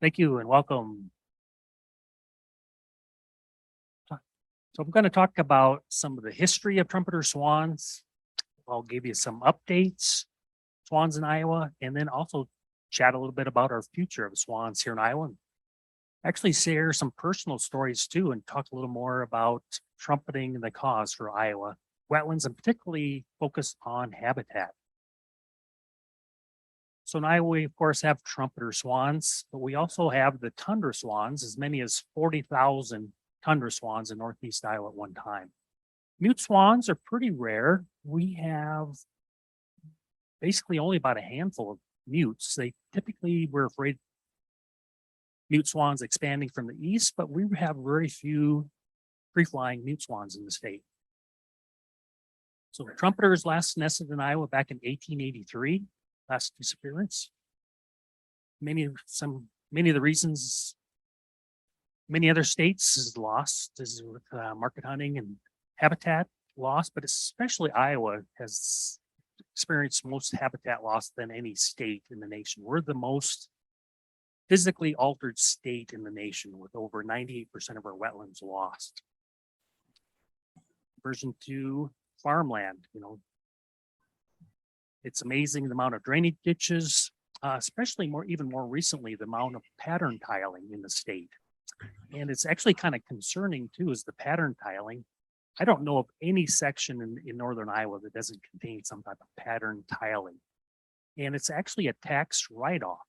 Thank you and welcome. So I'm going to talk about some of the history of trumpeter swans. I'll give you some updates, swans in Iowa, and then also chat a little bit about our future of swans here in Iowa. Actually share some personal stories too and talk a little more about trumpeting the cause for Iowa wetlands and particularly focus on habitat. So in Iowa, we of course have trumpeter swans, but we also have the tundra swans, as many as 40,000 tundra swans in Northeast Iowa at one time. Mute swans are pretty rare. We have basically only about a handful of mutes. They typically, we're afraid mute swans expanding from the east, but we have very few free-flying mute swans in the state. So trumpeters last nested in Iowa back in 1883, last disappearance. Many of the reasons many other states is lost is with market hunting and habitat loss, but especially Iowa has experienced most habitat loss than any state in the nation. We're the most physically altered state in the nation with over 98% of our wetlands lost. Version 2, farmland, it's amazing the amount of drainage ditches, especially even more recently, the amount of pattern tiling in the state. And it's actually kind of concerning too, is the pattern tiling. I don't know of any section in northern Iowa that doesn't contain some type of pattern tiling. And it's actually a tax write-off.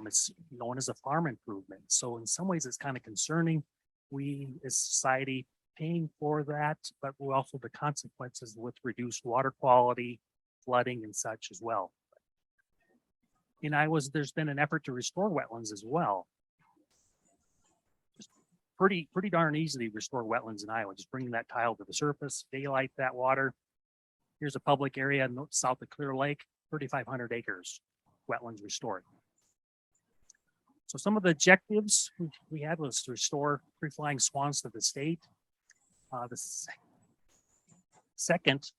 It's known as a farm improvement. So in some ways it's kind of concerning. We as society paying for that, but we also the consequences with reduced water quality, flooding and such as well. In Iowa, there's been an effort to restore wetlands as well. Just pretty darn easy to restore wetlands in Iowa, just bringing that tile to the surface, daylight that water. Here's a public area south of Clear Lake, 3,500 acres, wetlands restored. So some of the objectives we had was to restore free-flying swans to the state. The second,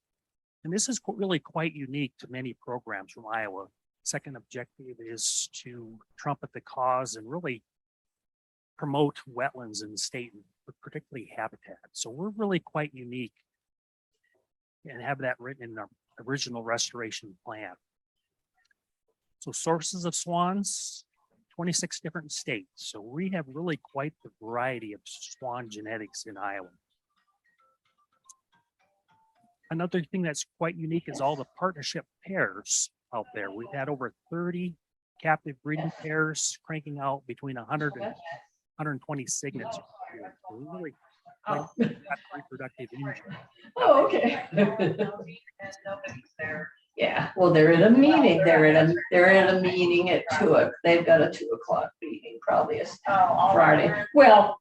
and this is really quite unique to many programs from Iowa. Second objective is to trumpet the cause and really promote wetlands in the state, particularly habitat. So we're really quite unique and have that written in our original restoration plan. So sources of swans, 26 different states. So we have really quite the variety of swan genetics in Iowa. Another thing that's quite unique is all the partnership pairs out there. We've had over 30 captive breeding pairs cranking out between 100 and 120 signets. So we really got reproductive engine. Oh, okay. Yeah, well, they're in a meeting. They're in a meeting at 2. They've got a 2 o'clock meeting, probably a Friday. Well,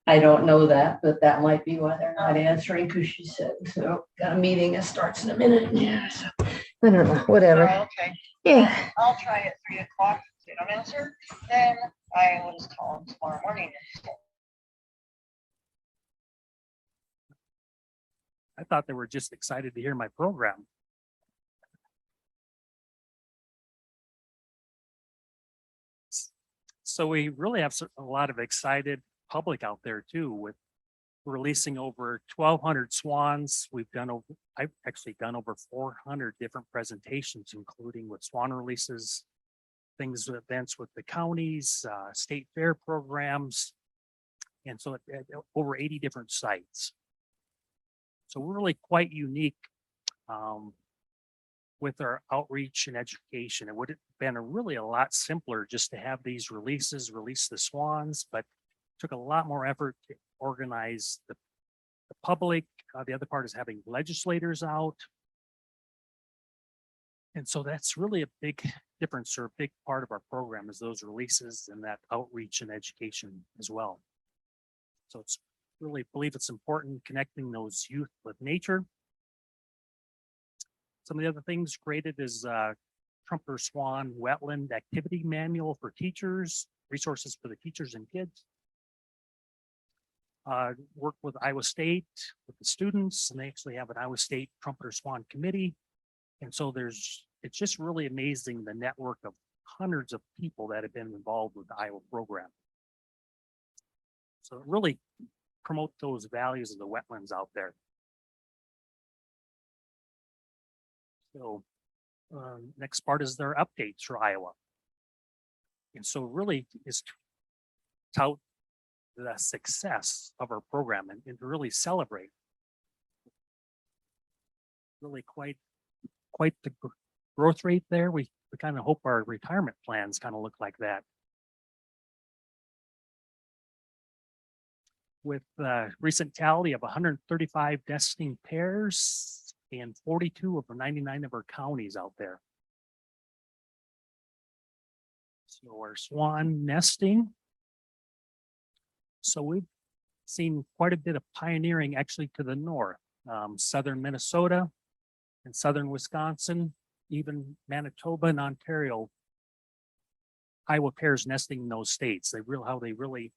I don't know that, but that might be why they're not answering, because she said so. Got a meeting that starts in a minute. Yeah, so I don't know. Whatever. Oh, okay. Yeah. I'll try at 3 o'clock. If they don't answer, then I will just call them tomorrow morning. I thought they were just excited to hear my program. So we really have a lot of excited public out there too, with releasing over 1,200 swans. I've actually done over 400 different presentations, including with swan releases, events with the counties, state fair programs, and so at over 80 different sites. So we're really quite unique with our outreach and education. It would have been really a lot simpler just to have these release the swans, but took a lot more effort to organize the public. The other part is having legislators out. And so that's really a big difference or a big part of our program is those releases and that outreach and education as well. So it's really believe it's important connecting those youth with nature. Some of the other things created is Trumpeter Swan Wetland Activity Manual for teachers, resources for the teachers and kids. Worked with Iowa State, with the students, and they actually have an Iowa State Trumpeter Swan Committee. And so it's just really amazing the network of hundreds of people that have been involved with the Iowa program. So really promote those values of the wetlands out there. So next part is their updates for Iowa. And so really is to tout the success of our program and to really celebrate. Really quite the growth rate there. We kind of hope our retirement plans kind of look like that. With recent tally of 135 nesting pairs and 42 of the 99 of our counties out there. So our swan nesting. So we've seen quite a bit of pioneering actually to the north, southern Minnesota and southern Wisconsin, even Manitoba and Ontario. Iowa pairs nesting in those states. They really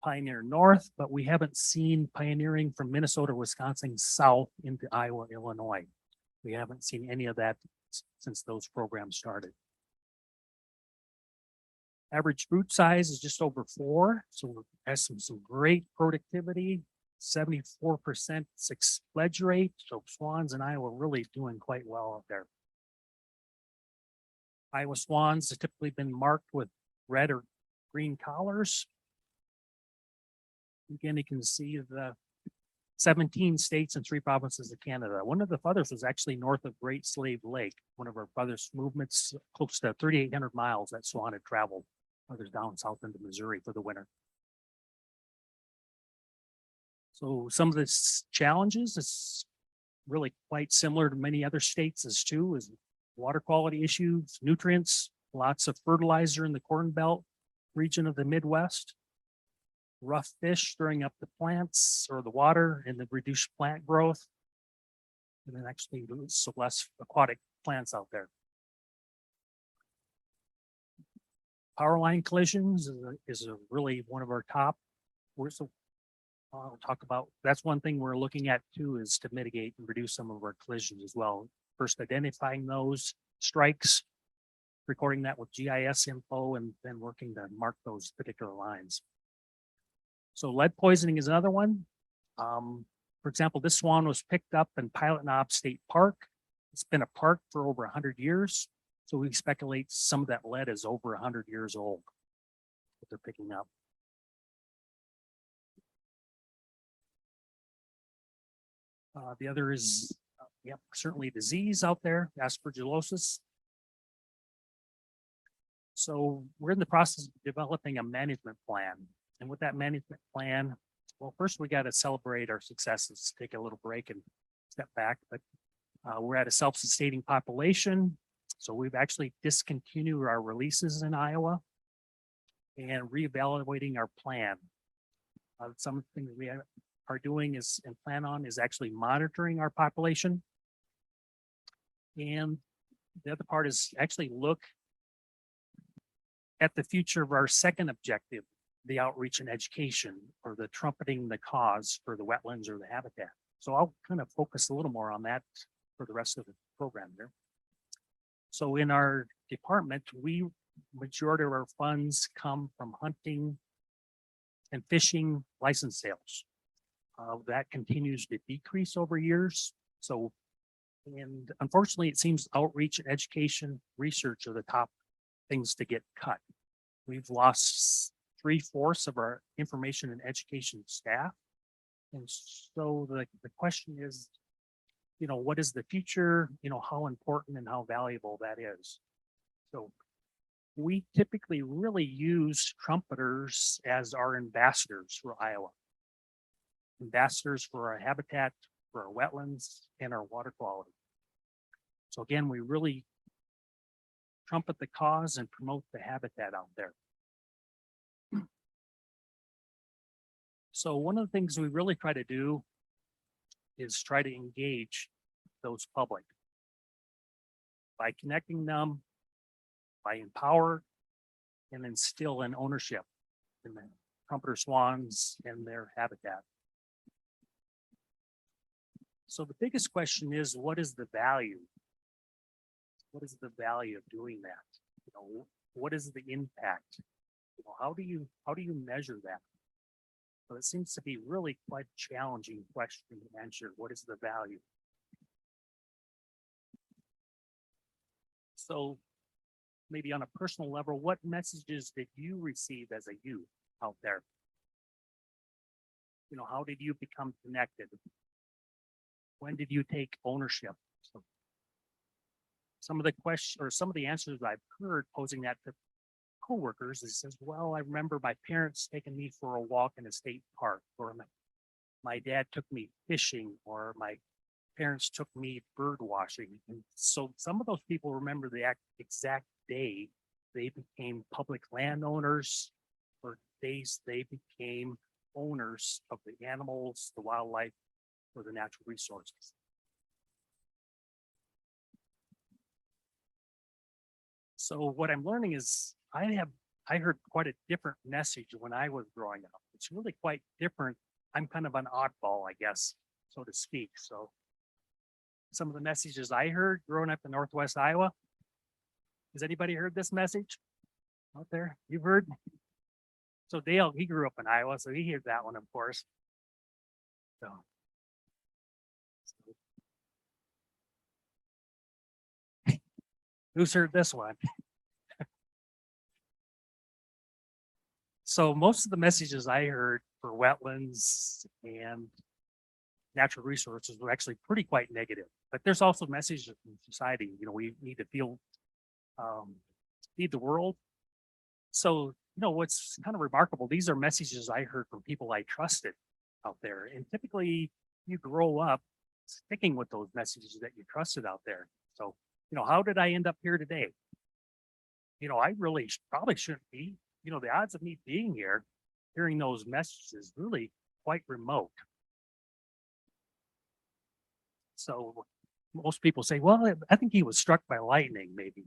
pioneer north, but we haven't seen pioneering from Minnesota, Wisconsin south into Iowa, Illinois. We haven't seen any of that since those programs started. Average fruit size is just over 4, so has some great productivity, 74% pledge rate. So swans in Iowa really doing quite well out there. Iowa swans have typically been marked with red or green collars. Again, you can see the 17 states and 3 provinces of Canada. One of the others was actually north of Great Slave Lake, one of our farthest movements, close to 3,800 miles that swan had traveled. Others down south into Missouri for the winter. So some of the challenges is really quite similar to many other states as too, is water quality issues, nutrients, lots of fertilizer in the Corn Belt region of the Midwest, rough fish stirring up the plants or the water and the reduced plant growth. And then actually so less aquatic plants out there. Power line collisions is a really one of our top. I'll talk about, that's one thing we're looking at too, is to mitigate and reduce some of our collisions as well. First, identifying those strikes, recording that with GIS info, and then working to mark those particular lines. So lead poisoning is another one. For example, this swan was picked up in Pilot Knob State Park. It's been a park for over 100 years. So we speculate some of that lead is over 100 years old that they're picking up. The other is, certainly disease out there, aspergillosis. So we're in the process of developing a management plan. And with that management plan, well, first we got to celebrate our successes, take a little break and step back. But we're at a self-sustaining population. So we've actually discontinued our releases in Iowa and reevaluating our plan. Some of the things we are doing is and plan on is actually monitoring our population. And the other part is actually look at the future of our second objective, the outreach and education, or the trumpeting the cause for the wetlands or the habitat. So I'll kind of focus a little more on that for the rest of the program here. So in our department, majority of our funds come from hunting and fishing license sales. That continues to decrease over years. So, and unfortunately, it seems outreach and education research are the top things to get cut. We've lost 3/4 of our information and education staff. And so the question is, what is the future? How important and how valuable that is. So we typically really use trumpeters as our ambassadors for Iowa. Ambassadors for our habitat, for our wetlands, and our water quality. So again, we really trumpet the cause and promote the habitat out there. So one of the things we really try to do is try to engage those public by connecting them, by empower and instill an ownership in the trumpeter swans and their habitat. So the biggest question is, what is the value what is the value of doing that? You know, what is the impact? You know, how do you measure that? So it seems to be really quite a challenging question to answer. What is the value? So maybe on a personal level, what messages did you receive as a youth out there? You know, how did you become connected? When did you take ownership? So some of the questions or some of the answers I've heard posing that to coworkers is says, well, I remember my parents taking me for a walk in a state park, or my dad took me fishing, or my parents took me bird watching. And so some of those people remember the exact day they became public landowners, or days they became owners of the animals, the wildlife, or the natural resources. So what I'm learning is I heard quite a different message when I was growing up. It's really quite different. I'm kind of an oddball, I guess, so to speak. So some of the messages I heard growing up in Northwest Iowa. Has anybody heard this message out there? You've heard? So Dale, he grew up in Iowa, so he heard that one, of course. So who's heard this one? So most of the messages I heard for wetlands and natural resources were actually pretty quite negative. But there's also messages in society, you know, we need to feed the world. So, you know, what's kind of remarkable, these are messages I heard from people I trusted out there. And typically you grow up sticking with those messages that you trusted out there. So, you know, how did I end up here today? You know, I really probably shouldn't be. You know, the odds of me being here, hearing those messages really quite remote. So most people say, well, I think he was struck by lightning, maybe.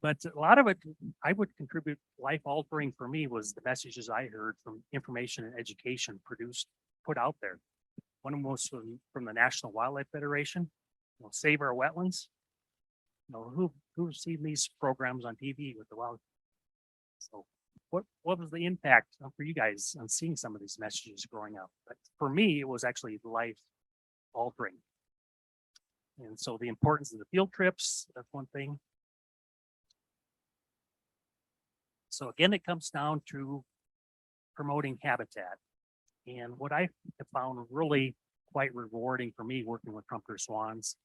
But a lot of it, I would contribute life altering for me was the messages I heard from information and education put out there. One of them was from the National Wildlife Federation, you know, Save Our Wetlands. You know, who's seen these programs on TV with the wild? So what was the impact for you guys on seeing some of these messages growing up? But for me, it was actually life altering. And so the importance of the field trips, that's one thing. So again, it comes down to promoting habitat. And what I have found really quite rewarding for me working with Trumpeter swans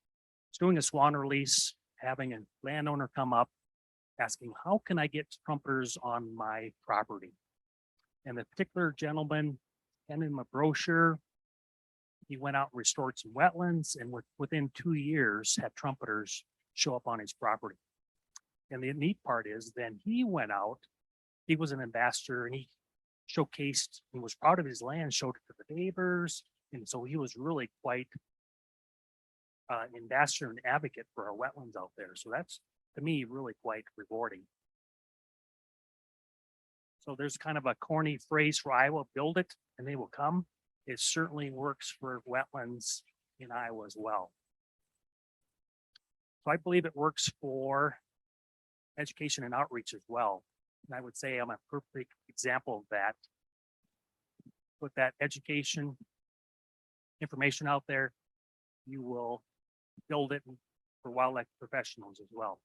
is doing a swan release, having a landowner come up, asking, how can I get trumpeters on my property? And the particular gentleman sent him a brochure. He went out and restored some wetlands, and within 2 years had trumpeters show up on his property. And the neat part is then he went out, he was an ambassador, and he showcased and was proud of his land, showed it to the neighbors. And so he was really quite ambassador and advocate for our wetlands out there. So that's, to me, really quite rewarding. So there's kind of a corny phrase for Iowa, build it and they will come. It certainly works for wetlands in Iowa as well. So I believe it works for education and outreach as well. And I would say I'm a perfect example of that. Put that education information out there, you will build it for wildlife professionals as well.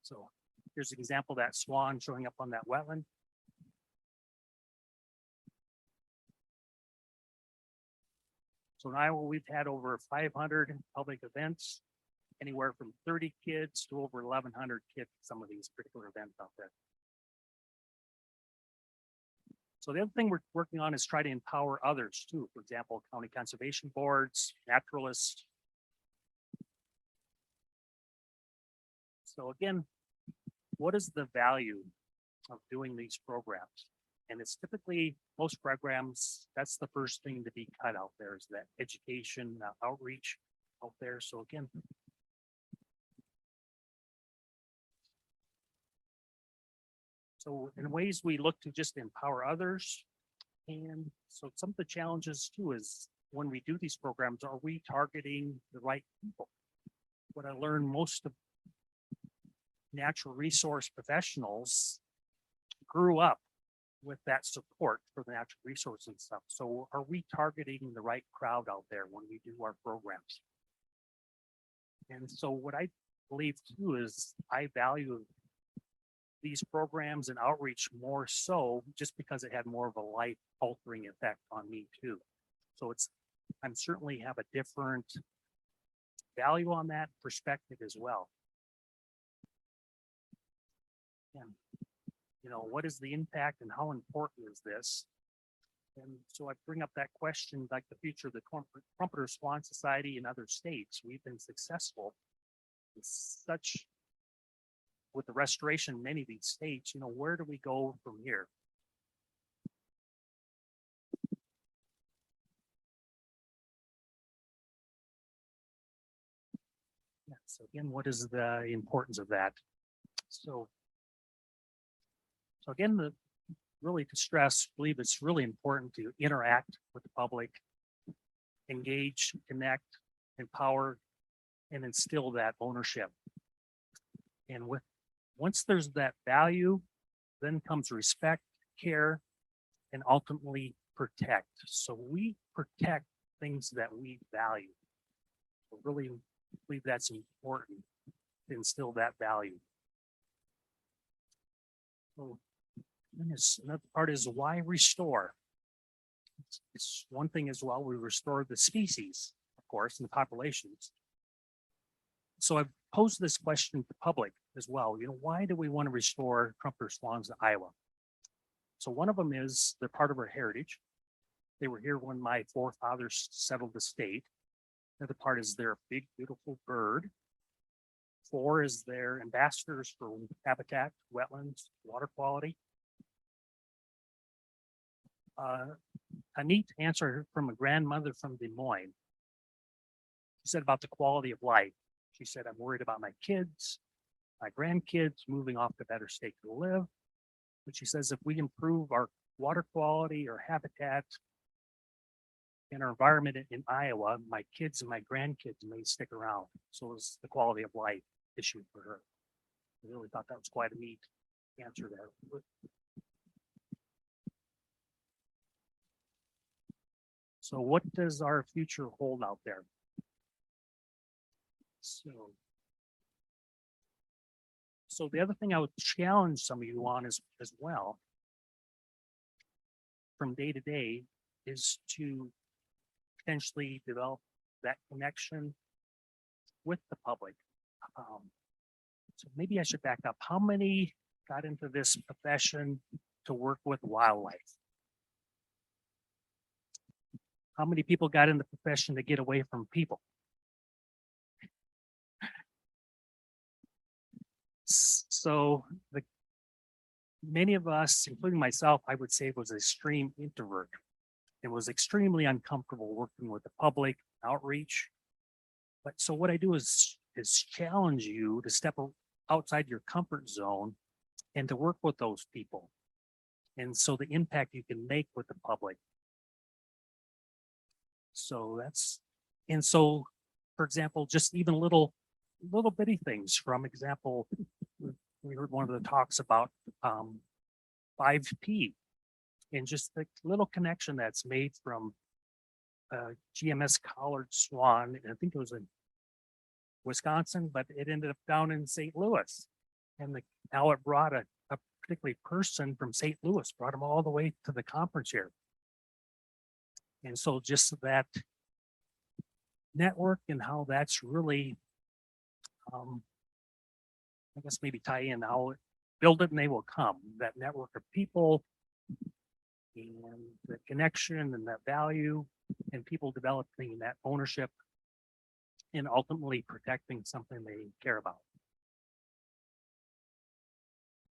So here's an example of that swan showing up on that wetland. So in Iowa, we've had over 500 public events, anywhere from 30 kids to over 1,100 kids at some of these particular events out there. So the other thing we're working on is try to empower others too. For example, county conservation boards, naturalists. So again, what is the value of doing these programs? And it's typically most programs, that's the first thing to be cut out there is that education, outreach out there. So again, so in ways we look to just empower others. And so some of the challenges too is when we do these programs, are we targeting the right people? What I learned, most of natural resource professionals grew up with that support for the natural resource and stuff. So are we targeting the right crowd out there when we do our programs? And so what I believe too is I value these programs and outreach more so just because it had more of a life altering effect on me too. So I'm certainly have a different value on that perspective as well. And, you know, what is the impact and how important is this? And so I bring up that question, like the future of the Trumpeter Swan Society in other states. We've been successful in such, with the restoration in many of these states, you know, where do we go from here? Yeah, so again, what is the importance of that? So again, really to stress, believe it's really important to interact with the public, engage, connect, empower, and instill that ownership. And once there's that value, then comes respect, care, and ultimately protect. So we protect things that we value. So really believe that's important to instill that value. So another part is why restore? It's one thing as well, we restore the species, of course, and the populations. So I've posed this question to the public as well. You know, why do we want to restore trumpeter swans in Iowa? So one of them is they're part of our heritage. They were here when my forefathers settled the state. The other part is they're a big, beautiful bird. 4 is their ambassadors for habitat, wetlands, water quality. A neat answer from a grandmother from Des Moines. She said about the quality of life. She said, I'm worried about my kids, my grandkids moving off to better state to live. But she says, if we improve our water quality or habitat in our environment in Iowa, my kids and my grandkids may stick around. So it's the quality of life issue for her. I really thought that was quite a neat answer there. So what does our future hold out there? So the other thing I would challenge some of you on is as well, from day to day, is to potentially develop that connection with the public. So maybe I should back up. How many got into this profession to work with wildlife? How many people got in the profession to get away from people? So many of us, including myself, I would say was an extreme introvert and was extremely uncomfortable working with the public outreach. But so what I do is challenge you to step outside your comfort zone and to work with those people. And so the impact you can make with the public. So and so, for example, just even little bitty things. From example, we heard one of the talks about 5P and just the little connection that's made from GMS collared swan. And I think it was in Wisconsin, but it ended up down in St. Louis. And now it brought a particular person from St. Louis, brought him all the way to the conference here. And so just that network and how that's really, I guess maybe tie in how build it and they will come, that network of people and the connection and that value and people developing that ownership and ultimately protecting something they care about.